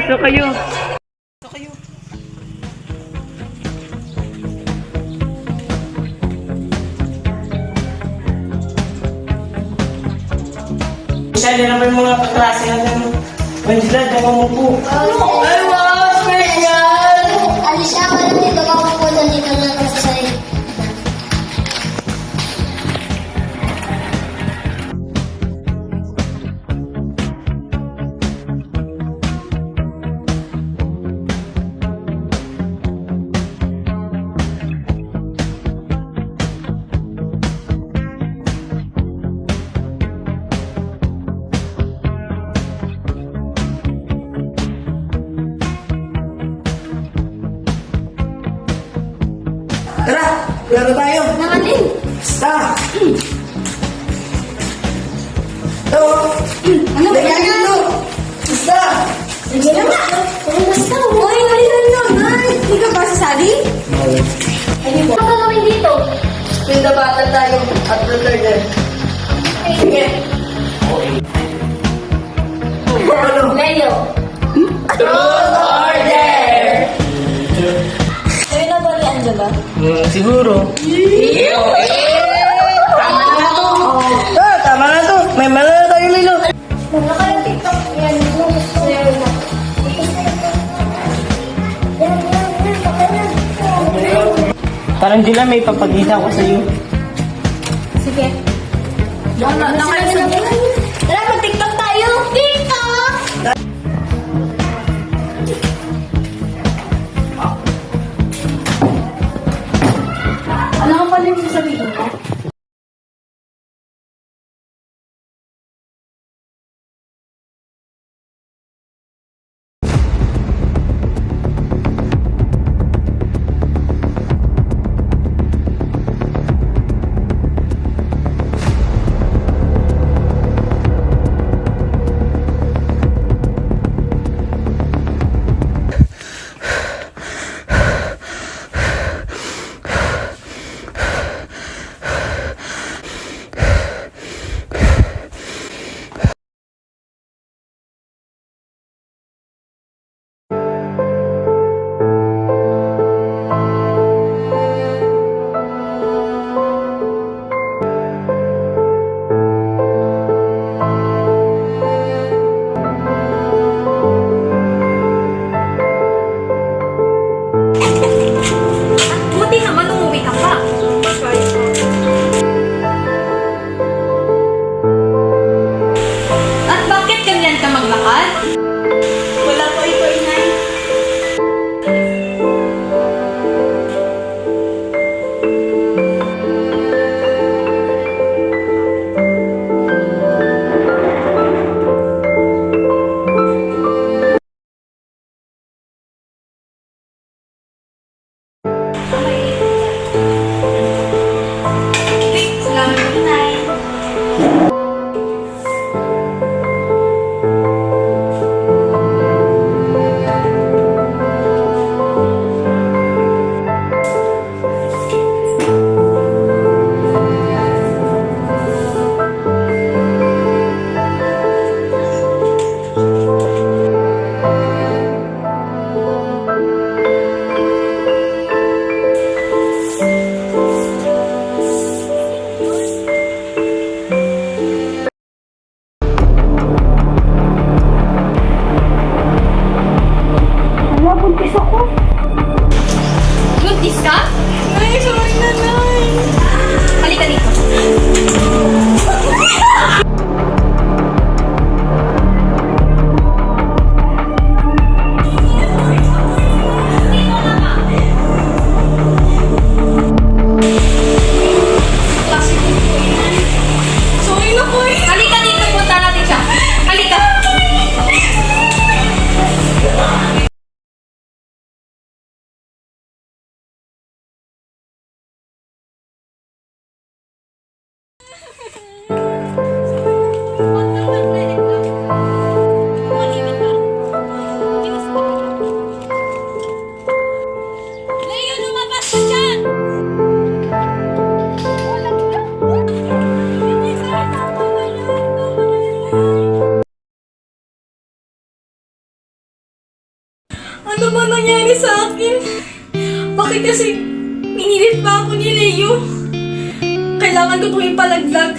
Pasok kayo. Pasok kayo. Isa din naman mga kaklase natin. Angela, daw mo po. Ay, wow! Special! Alicia, ka lang dito. Baka po dito na kasi sa'yo. Tara, laro tayo. Nangalin! Basta. Ito. Ano ba Lagyan yan? ito. Basta. Sige na nga! Kung basta, uy, halina naman! Hindi ka ba sasali? Ano ba? Ano gawin dito? Pindabatan tayo at returner. Sige. Ano? Leo! Truth or dare? Sa'yo na ba ni Angela? Siguro. Tama na to. Tama na to. May mali na tayo, Lilo. Wala kayong TikTok. Yan, sa'yo na. Yan, baka na. Parang Dila, may papagita ko sa'yo. Sige. Tara, mag-TikTok tayo! TikTok! Ano ka pala yung sasabihin mo? Buti naman umuwi ka pa. At bakit ganyan ka maglakad? Wala po ito, inay. Salamat, Nay. Buntis ka? Nay, sorry na, Nay. Halika dito. Ano ba nangyari sa akin? Bakit kasi pinilit pa ako ni Leo? Kailangan ko itong ipalaglag.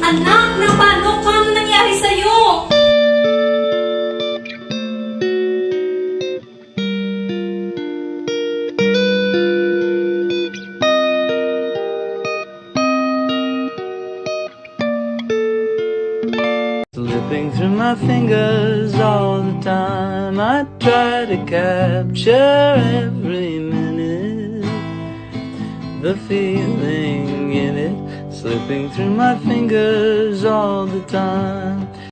Anak, napanok ka? Ano nangyari sa'yo? Slipping through my fingers all the time. I try to capture every minute. The feeling in it, slipping through my fingers all the time.